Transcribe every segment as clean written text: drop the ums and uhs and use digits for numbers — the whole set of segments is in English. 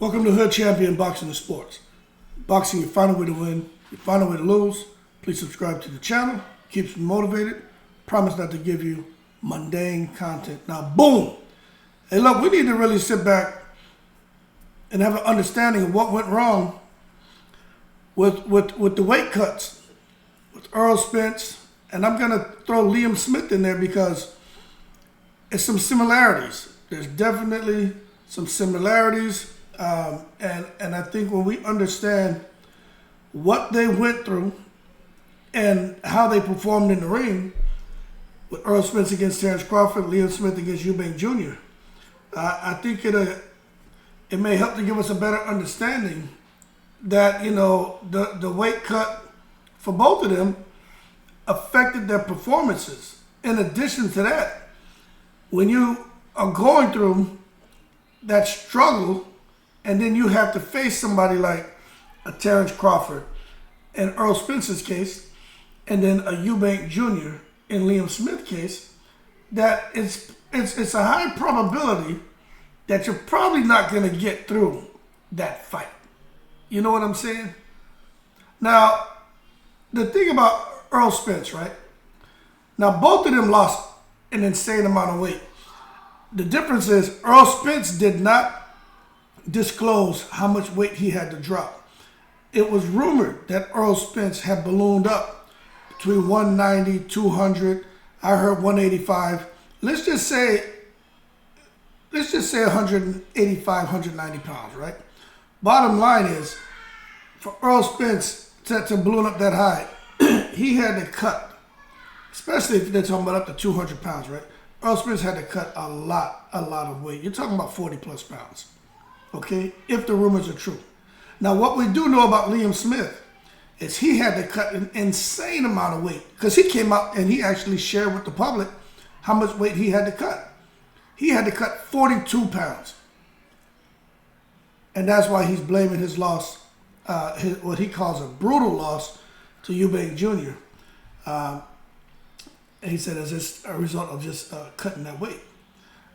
Welcome to Hood Champion Boxing and Sports. Boxing, you find a way to win, you find a way to lose. Please subscribe to the channel. Keeps me motivated. Promise not to give you mundane content. Now, boom! Hey, look, we need to really sit back and have an understanding of what went wrong with the weight cuts with Errol Spence, and I'm going to throw Liam Smith in there because it's some similarities. There's definitely some similarities. And I think when we understand what they went through and how they performed in the ring, with Errol Spence against Terrence Crawford, Liam Smith against Eubank Jr., I think it may help to give us a better understanding that, you know, the weight cut for both of them affected their performances. In addition to that, when you are going through that struggle, and then you have to face somebody like a Terrence Crawford in Errol Spence's case, and then a Eubank Jr. in Liam Smith's case, that it's a high probability that you're probably not going to get through that fight. You know what I'm saying? Now, the thing about Errol Spence, right? Now, both of them lost an insane amount of weight. The difference is Errol Spence did not disclose how much weight he had to drop. It was rumored that Errol Spence had ballooned up between 190, 200. I heard 185. Let's just say 185, 190 pounds, right? Bottom line is, for Errol Spence to balloon up that high, he had to cut, especially if they're talking about up to 200 pounds, right? Errol Spence had to cut a lot of weight. You're talking about 40 plus pounds. Okay, if the rumors are true. Now, what we do know about Liam Smith is he had to cut an insane amount of weight because he came out and he actually shared with the public how much weight he had to cut. He had to cut 42 pounds. And that's why he's blaming his loss, what he calls a brutal loss to Eubank Jr. And he said it's just a result of just cutting that weight.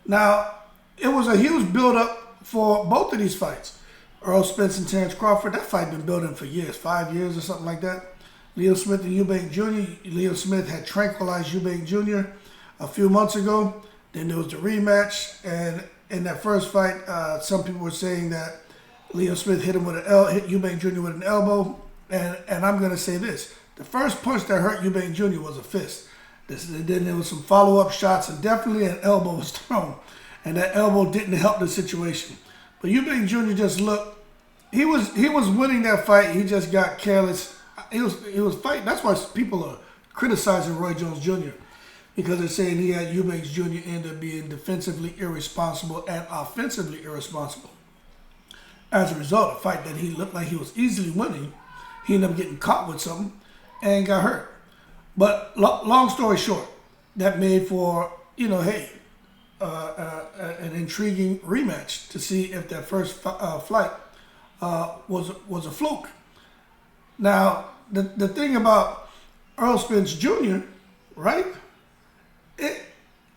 Now, it was a huge build-up for both of these fights. Errol Spence and Terrence Crawford, that fight been building for years, 5 years or something like that. Liam Smith and Eubank Jr., Liam Smith had tranquilized Eubank Jr. a few months ago. Then there was the rematch, and in that first fight, some people were saying that Liam Smith hit Eubank Jr. with an elbow, and I'm going to say this. The first punch that hurt Eubank Jr. was a fist. Then there was some follow-up shots, and definitely an elbow was thrown. And that elbow didn't help the situation. But Eubank Jr. just looked, he was winning that fight. He just got careless. He was fighting. That's why people are criticizing Roy Jones Jr. because they're saying he had Eubank Jr. end up being defensively irresponsible and offensively irresponsible. As a result, a fight that he looked like he was easily winning, he ended up getting caught with something and got hurt. But long story short, that made for, you know, hey, an intriguing rematch to see if that first fight was a fluke. Now, the thing about Errol Spence Jr., right?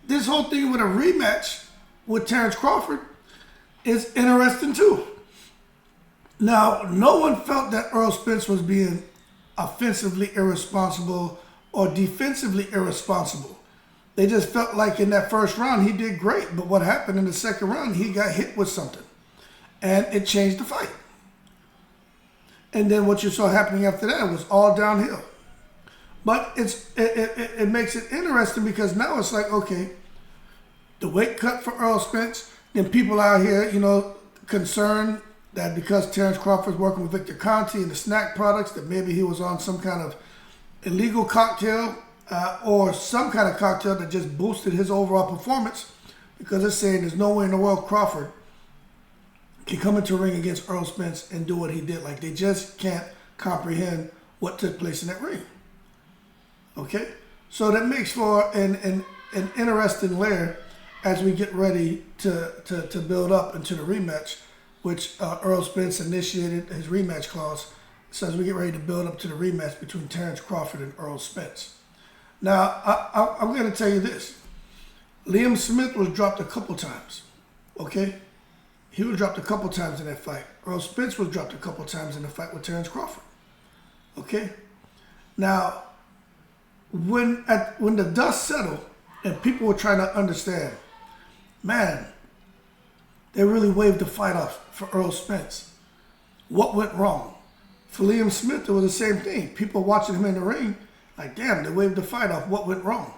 This whole thing with a rematch with Terrence Crawford is interesting too. Now, no one felt that Errol Spence was being offensively irresponsible or defensively irresponsible. They just felt like in that first round he did great, but what happened in the second round, he got hit with something, and it changed the fight. And then what you saw happening after that was all downhill. But it makes it interesting because now it's like, okay, the weight cut for Errol Spence, then people out here, you know, concerned that because Terrence Crawford's working with Victor Conte and the snack products, that maybe he was on some kind of illegal cocktail, or some kind of cocktail that just boosted his overall performance, because it's saying there's no way in the world Crawford can come into a ring against Errol Spence and do what he did. Like, they just can't comprehend what took place in that ring. Okay? So that makes for an interesting layer as we get ready to build up into the rematch, which Errol Spence initiated his rematch clause. So as we get ready to build up to the rematch between Terrence Crawford and Errol Spence. Now, I'm going to tell you this. Liam Smith was dropped a couple times, okay? he was dropped a couple times in that fight. Errol Spence was dropped a couple times in the fight with Terrence Crawford. Okay? Now, when the dust settled and people were trying to understand, man, they really waved the fight off for Errol Spence. What went wrong? For Liam Smith, it was the same thing. People watching him in the ring, like, damn, they waved the fight off. What went wrong?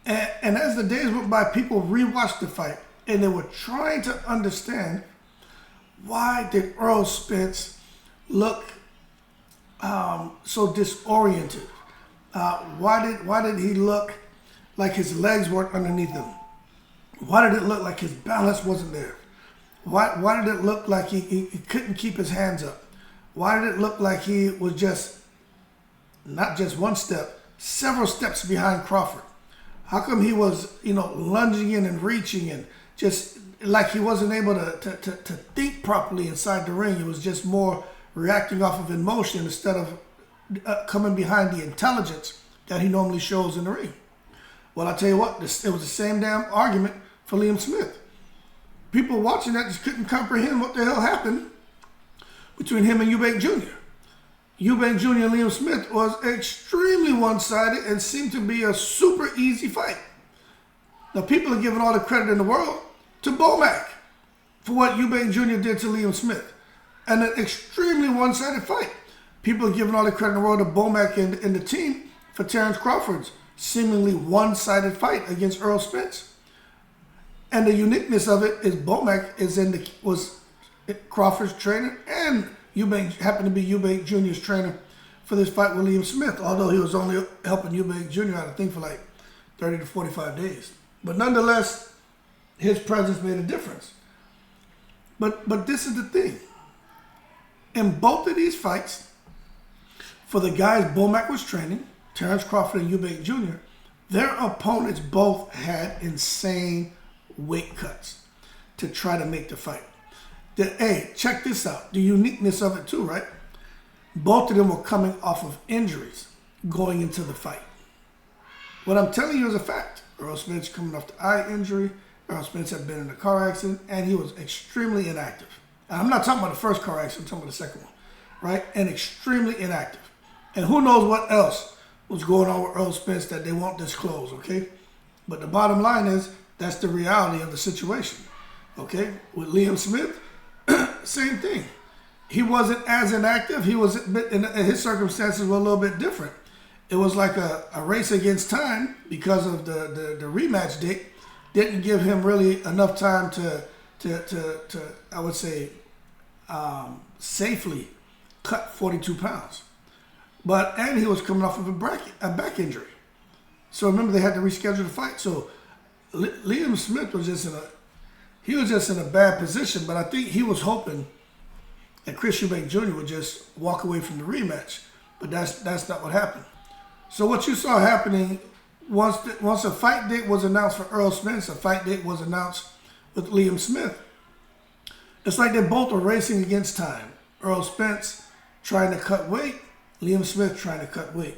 And as the days went by, people rewatched the fight, and they were trying to understand, why did Errol Spence look so disoriented? Why did he look like his legs weren't underneath him? Why did it look like his balance wasn't there? Why did it look like he couldn't keep his hands up? Why did it look like he was just, not just one step, several steps behind Crawford? How come he was, lunging in and reaching and just like he wasn't able to think properly inside the ring? It was just more reacting off of emotion instead of coming behind the intelligence that he normally shows in the ring. Well, I tell you what, it was the same damn argument for Liam Smith. People watching that just couldn't comprehend what the hell happened between him and Eubank Jr. Eubank Jr. and Liam Smith was extremely one-sided and seemed to be a super easy fight. Now, people are giving all the credit in the world to Bomac for what Eubank Jr. did to Liam Smith. And an extremely one-sided fight. People are giving all the credit in the world to Bomac and the team for Terrence Crawford's seemingly one-sided fight against Errol Spence. And the uniqueness of it is Bomac was Crawford's trainer, and Eubank happened to be Eubank Jr.'s trainer for this fight with Liam Smith, although he was only helping Eubank Jr. out, I think, for like 30 to 45 days. But nonetheless, his presence made a difference. But this is the thing. In both of these fights, for the guys Bomac was training, Terrence Crawford and Eubank Jr., their opponents both had insane weight cuts to try to make the fight. Hey, check this out. The uniqueness of it too, right? Both of them were coming off of injuries going into the fight. What I'm telling you is a fact. Errol Spence coming off the eye injury. Errol Spence had been in a car accident, and he was extremely inactive. And I'm not talking about the first car accident, I'm talking about the second one, right? And extremely inactive. And who knows what else was going on with Errol Spence that they won't disclose, okay? But the bottom line is, that's the reality of the situation, okay? With Liam Smith, same thing. He wasn't as inactive. He was, and his circumstances were a little bit different. It was like a race against time because of the rematch date. Didn't give him really enough time to I would say, safely cut 42 pounds. And he was coming off of a back injury. So remember, they had to reschedule the fight. So Liam Smith was just in a bad position, but I think he was hoping that Chris Eubank Jr. would just walk away from the rematch. But that's not what happened. So what you saw happening, once a fight date was announced for Errol Spence, a fight date was announced with Liam Smith, it's like they both were racing against time. Errol Spence trying to cut weight, Liam Smith trying to cut weight.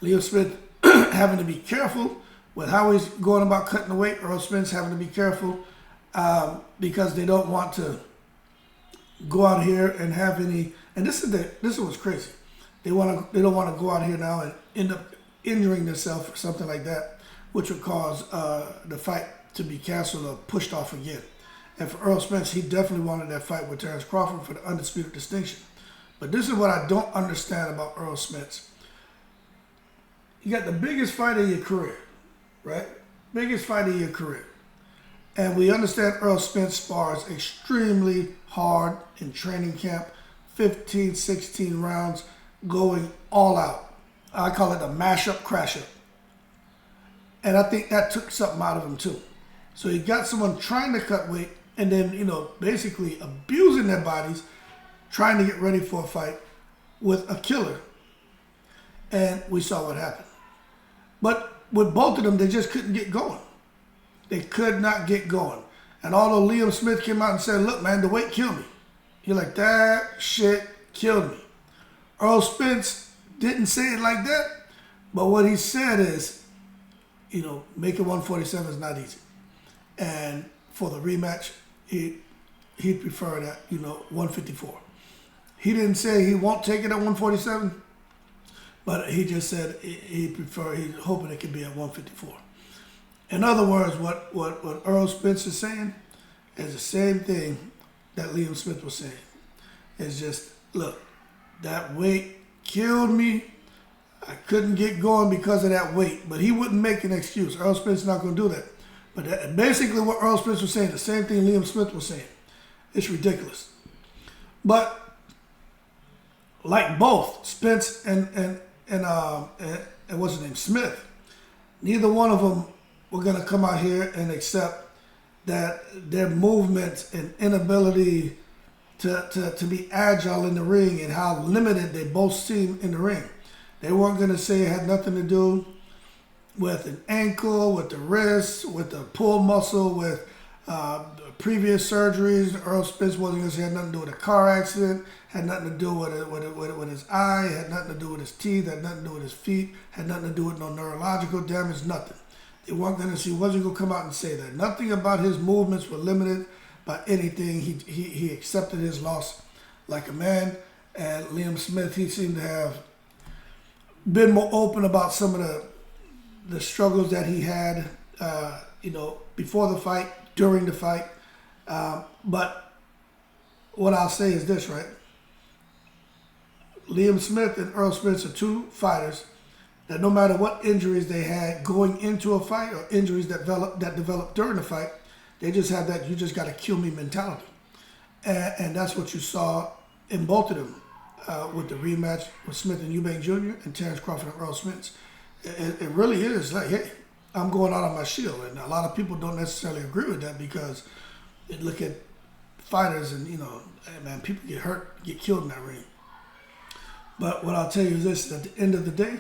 Liam Smith having to be careful with how he's going about cutting the weight. Errol Spence having to be careful because they don't want to go out here and have any. And this is what's crazy. They don't want to go out here now and end up injuring themselves or something like that, which would cause the fight to be canceled or pushed off again. And for Errol Spence, he definitely wanted that fight with Terrence Crawford for the undisputed distinction. But this is what I don't understand about Errol Spence. You got the biggest fight of your career, right? Biggest fight of your career. And we understand Errol Spence spars extremely hard in training camp, 15, 16 rounds, going all out. I call it a mash-up, crash-up. And I think that took something out of him too. So you got someone trying to cut weight and then, basically abusing their bodies, trying to get ready for a fight with a killer. And we saw what happened. But with both of them, they just couldn't get going. They could not get going. And although Liam Smith came out and said, look, man, the weight killed me. You're like, that shit killed me. Errol Spence didn't say it like that. But what he said is, making 147 is not easy. And for the rematch, he'd prefer that, 154. He didn't say he won't take it at 147, but he just said he's hoping it could be at 154. In other words, what Errol Spence is saying is the same thing that Liam Smith was saying. It's just, look, that weight killed me. I couldn't get going because of that weight. But he wouldn't make an excuse. Errol Spence is not going to do that. But basically what Errol Spence was saying, the same thing Liam Smith was saying. It's ridiculous. But like both Spence and what's his name, Smith, neither one of them were going to come out here and accept that their movements and inability to be agile in the ring and how limited they both seem in the ring. They weren't going to say it had nothing to do with an ankle, with the wrist, with the pull muscle, with previous surgeries. Errol Spence wasn't going to say it had nothing to do with a car accident, had nothing to do with his eye, had nothing to do with his teeth, had nothing to do with his feet, had nothing to do with no neurological damage, nothing. They weren't going to see, wasn't going to come out and say that. Nothing about his movements were limited by anything. He accepted his loss like a man. And Liam Smith, he seemed to have been more open about some of the struggles that he had, before the fight, during the fight. But what I'll say is this, right? Liam Smith and Errol Spence are two fighters that no matter what injuries they had going into a fight or injuries that developed during the fight, they just have that you just got to kill me mentality. And that's what you saw in both of them with the rematch with Smith and Eubank Jr. and Terrence Crawford and Errol Spence. It really is like, hey, I'm going out on my shield. And a lot of people don't necessarily agree with that because they look at fighters and, hey, man, people get hurt, get killed in that ring. But what I'll tell you is this, at the end of the day,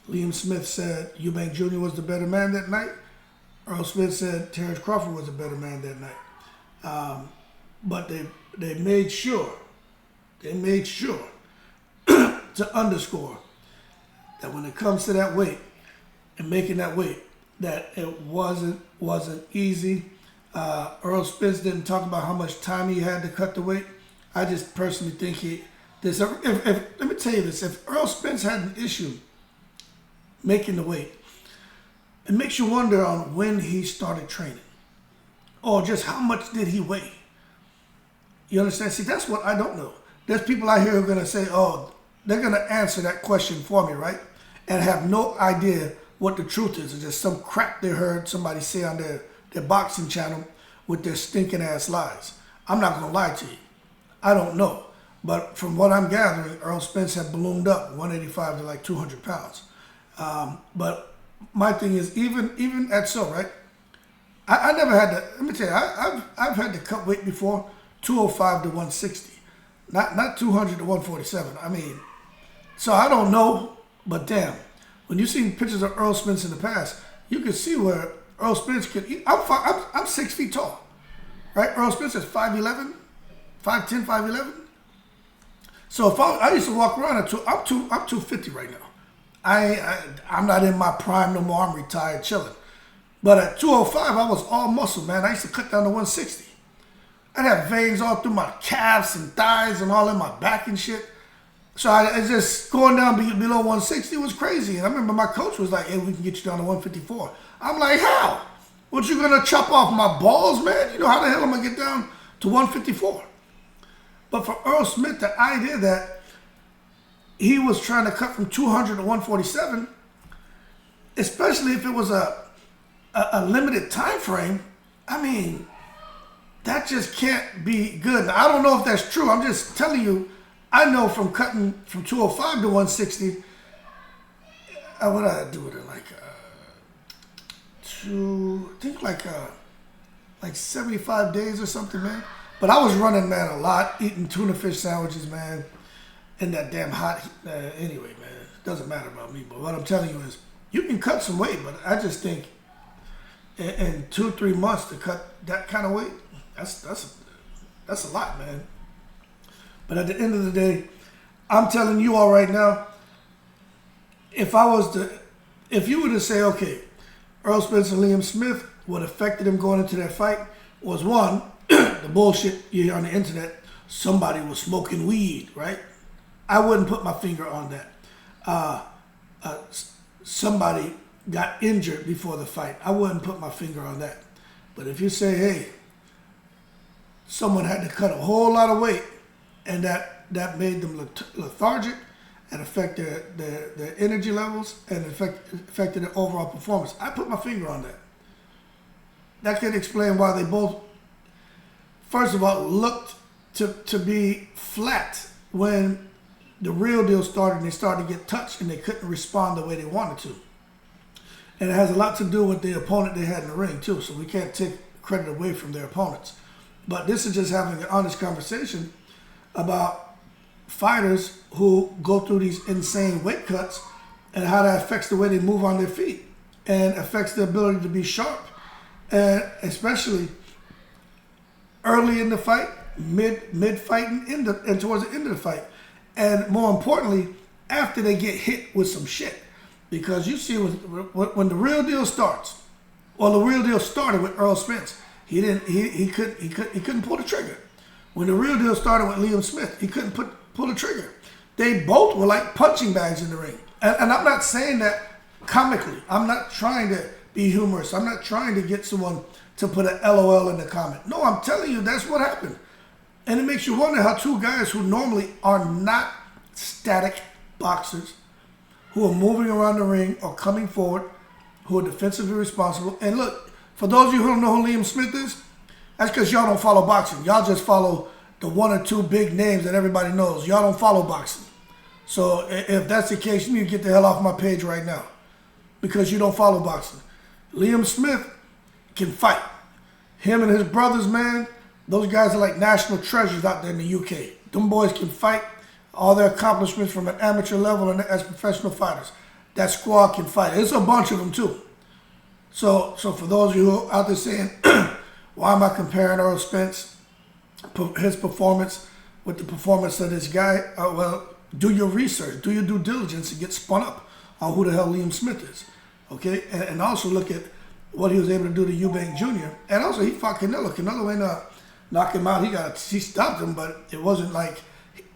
Liam Smith said Eubank Jr. was the better man that night. Errol Spence said Terrence Crawford was a better man that night. But they made sure to underscore that when it comes to that weight and making that weight, that it wasn't easy. Errol Spence didn't talk about how much time he had to cut the weight. I just personally think let me tell you this, if Errol Spence had an issue making the weight, it makes you wonder on when he started training or just how much did he weigh. You understand? See, that's what I don't know. There's people out here who are going to say, oh, they're going to answer that question for me, right? And have no idea what the truth is. It's just some crap they heard somebody say on their boxing channel with their stinking ass lies. I'm not going to lie to you. I don't know. But from what I'm gathering, Errol Spence had ballooned up 185 to like 200 pounds. But my thing is, even at so, right? I never had to, let me tell you, I've had to cut weight before, 205 to 160. Not 200 to 147. I mean, so I don't know, but damn, when you see pictures of Errol Spence in the past, you can see where Errol Spence could eat. I'm 6 feet tall, right? Errol Spence is 5'11", 5'10", 5'11". So if I used to walk around I'm 250 right now. I'm not in my prime no more. I'm retired, chilling. But at 205, I was all muscle, man. I used to cut down to 160. I'd have veins all through my calves and thighs and all in my back and shit. So I just going down below 160 was crazy. And I remember my coach was like, hey, we can get you down to 154. I'm like, how? What, you gonna chop off my balls, man? You know, how the hell am I gonna get down to 154? But for Errol Smith, the idea that he was trying to cut from 200 to 147, especially if it was a limited time frame, I mean, that just can't be good. Now, I don't know if that's true. I'm just telling you, I know from cutting from 205 to 160, what did I do with it? Like 75 days or something, man. But I was running, man, a lot, eating tuna fish sandwiches, man, in that damn hot heat. Anyway, man, it doesn't matter about me. But what I'm telling you is, you can cut some weight, but I just think in 2-3 months to cut that kind of weight, that's a lot, man. But at the end of the day, I'm telling you all right now, if you were to say, okay, Errol Spence and Liam Smith, what affected him going into that fight was, one, the bullshit you hear on the internet, somebody was smoking weed, right? I wouldn't put my finger on that. Somebody got injured before the fight. I wouldn't put my finger on that. But if you say, hey, someone had to cut a whole lot of weight and that made them lethargic and affect their energy levels and affected their overall performance, I put my finger on that. That could explain why they both, first of all, looked to be flat when the real deal started and they started to get touched and they couldn't respond the way they wanted to. And it has a lot to do with the opponent they had in the ring too, so we can't take credit away from their opponents. But this is just having an honest conversation about fighters who go through these insane weight cuts and how that affects the way they move on their feet and affects their ability to be sharp. And especially early in the fight, mid-fight, and towards the end of the fight. And more importantly, after they get hit with some shit. Because you see, when the real deal starts, well, the real deal started with Errol Spence. He couldn't pull the trigger. When the real deal started with Liam Smith, he couldn't pull the trigger. They both were like punching bags in the ring. And I'm not saying that comically. I'm not trying to be humorous. I'm not trying to get someone to put an LOL in the comment. No, I'm telling you, that's what happened. And it makes you wonder how two guys who normally are not static boxers, who are moving around the ring or coming forward, who are defensively responsible. And look, for those of you who don't know who Liam Smith is, that's because y'all don't follow boxing. Y'all just follow the one or two big names that everybody knows. Y'all don't follow boxing. So if that's the case, you need to get the hell off my page right now because you don't follow boxing. Liam Smith can fight. Him and his brothers, man, those guys are like national treasures out there in the UK. Them boys can fight. All their accomplishments from an amateur level and as professional fighters. That squad can fight. It's a bunch of them too. So for those of you who are out there saying, why am I comparing Errol Spence, his performance with the performance of this guy? Well, do your research, do your due diligence and get spun up on who the hell Liam Smith is. Okay? And also look at what he was able to do to Eubank Jr. And also he fought Canelo. Canelo ain't knock him out. He stopped him, but it wasn't like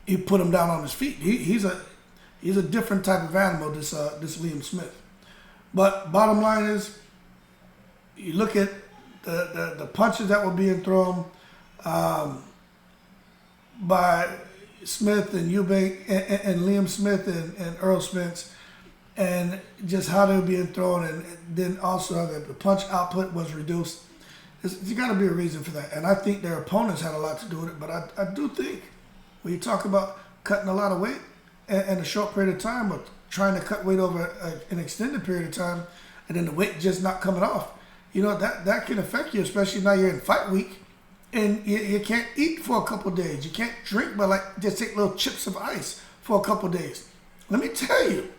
he put him down on his feet. He's a different type of animal, this Liam Smith. But bottom line is, you look at the punches that were being thrown by Smith and Eubank and Liam Smith and Errol Spence, and just how they were being thrown, and then also the punch output was reduced. There's got to be a reason for that, and I think their opponents had a lot to do with it. But I do think when you talk about cutting a lot of weight in a short period of time, or trying to cut weight over an extended period of time, and then the weight just not coming off, you know, that can affect you, especially now you're in fight week, and you can't eat for a couple days. You can't drink, but like just take little chips of ice for a couple days. Let me tell you,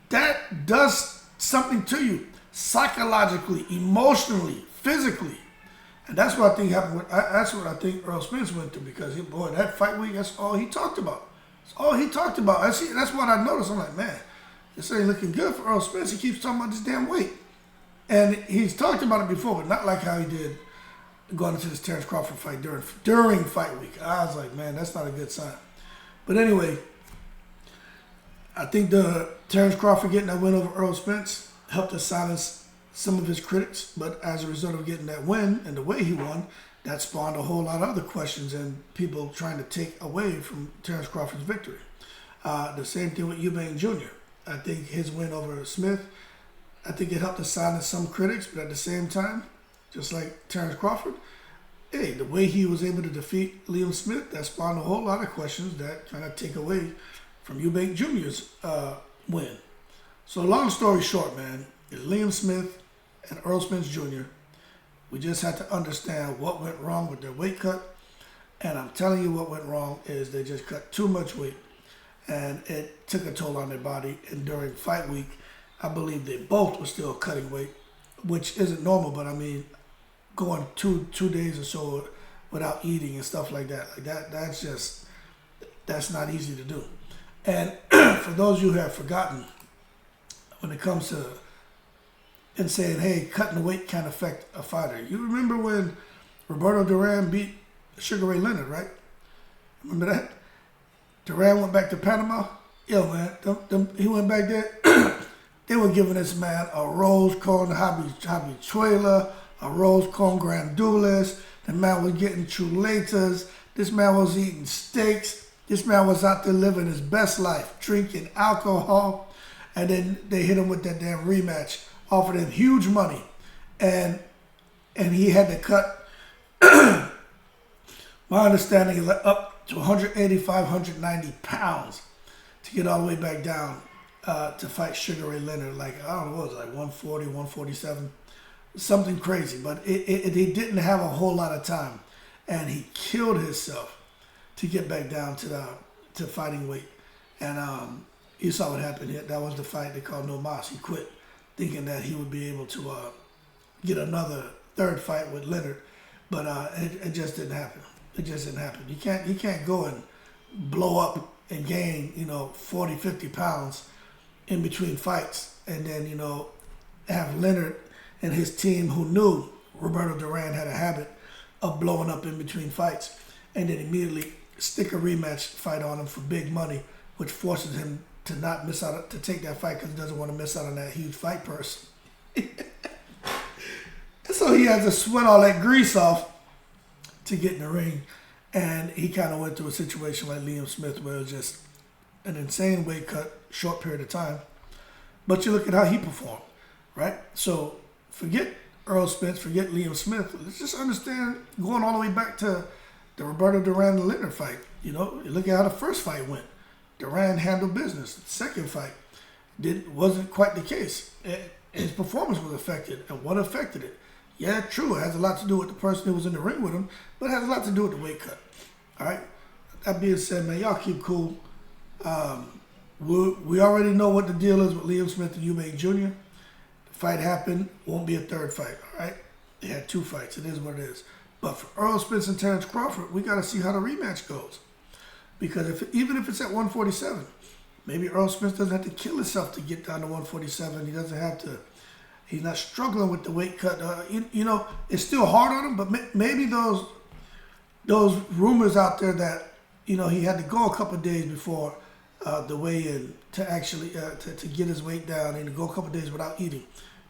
that does something to you psychologically, emotionally, physically. And that's what I think happened that's what I think Errol Spence went through, because boy, that fight week, that's all he talked about. That's all he talked about. That's what I noticed. I'm like, man, this ain't looking good for Errol Spence. He keeps talking about this damn weight. And he's talked about it before, but not like how he did going into this Terrence Crawford fight during fight week. I was like, man, that's not a good sign. But anyway, I think the Terrence Crawford getting that win over Errol Spence helped to silence some of his critics, but as a result of getting that win and the way he won, that spawned a whole lot of other questions and people trying to take away from Terrence Crawford's victory. The same thing with Eubank Jr. I think his win over Smith, I think it helped to silence some critics, but at the same time, just like Terrence Crawford, hey, the way he was able to defeat Liam Smith, that spawned a whole lot of questions that kind of take away from Eubank Jr.'s win. So long story short, man, is Liam Smith and Errol Spence Jr., we just had to understand what went wrong with their weight cut. And I'm telling you what went wrong is they just cut too much weight. And it took a toll on their body. And during fight week, I believe they both were still cutting weight, which isn't normal. But I mean, going two days or so without eating and stuff like that, that's not easy to do. And for those of you who have forgotten, when it comes to and saying, hey, cutting the weight can affect a fighter. You remember when Roberto Duran beat Sugar Ray Leonard, right? Remember that? Duran went back to Panama. Yo, man, he went back there. They were giving this man a rose corn habichuela, a rose corn grandules. The man was getting chuletas. This man was eating steaks. This man was out there living his best life, drinking alcohol. And then they hit him with that damn rematch, offered him huge money. And he had to cut, my understanding is like up to 185, 190 pounds to get all the way back down to fight Sugar Ray Leonard. Like, I don't know, what was it, like 140, 147, something crazy. But he didn't have a whole lot of time. And he killed himself to get back down to fighting weight. And you saw what happened here. That was the fight they called No Mas. He quit thinking that he would be able to get another third fight with Leonard. But it just didn't happen. It just didn't happen. You can't go and blow up and gain, 40, 50 pounds in between fights, and then, have Leonard and his team, who knew Roberto Duran had a habit of blowing up in between fights, and then immediately stick a rematch fight on him for big money, which forces him to not miss out, to take that fight because he doesn't want to miss out on that huge fight purse. So he had to sweat all that grease off to get in the ring. And he kind of went through a situation like Liam Smith, where it was just an insane weight cut, short period of time. But you look at how he performed, right? So forget Errol Spence, forget Liam Smith. Let's just understand going all the way back to the Roberto Duran and Leonard fight. You look at how the first fight went. Duran handled business. The second fight wasn't quite the case. His performance was affected, and what affected it? Yeah, true, it has a lot to do with the person who was in the ring with him, but it has a lot to do with the weight cut. All right? That being said, man, y'all keep cool. We already know what the deal is with Liam Smith and Eubank Jr. The fight happened, won't be a third fight, all right? They had two fights. It is what it is. But for Errol Spence and Terrence Crawford, we got to see how the rematch goes. Because even if it's at 147, maybe Errol Spence doesn't have to kill himself to get down to 147. He doesn't have to. He's not struggling with the weight cut. It's still hard on him, but maybe those rumors out there that, he had to go a couple of days before the weigh-in to actually to get his weight down and to go a couple of days without eating.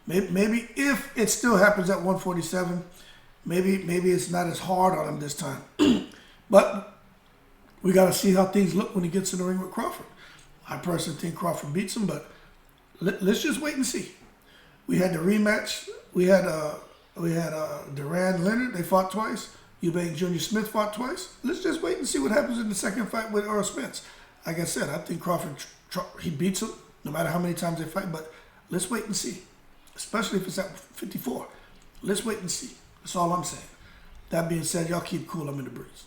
Maybe if it still happens at 147, maybe it's not as hard on him this time. But we got to see how things look when he gets in the ring with Crawford. I personally think Crawford beats him, but let's just wait and see. We had the rematch. We had Duran Leonard. They fought twice. Eubank Jr. Smith fought twice. Let's just wait and see what happens in the second fight with Errol Spence. Like I said, I think Crawford, he beats him no matter how many times they fight. But let's wait and see, especially if it's at 54. Let's wait and see. That's all I'm saying. That being said, y'all keep cool. I'm in the breeze.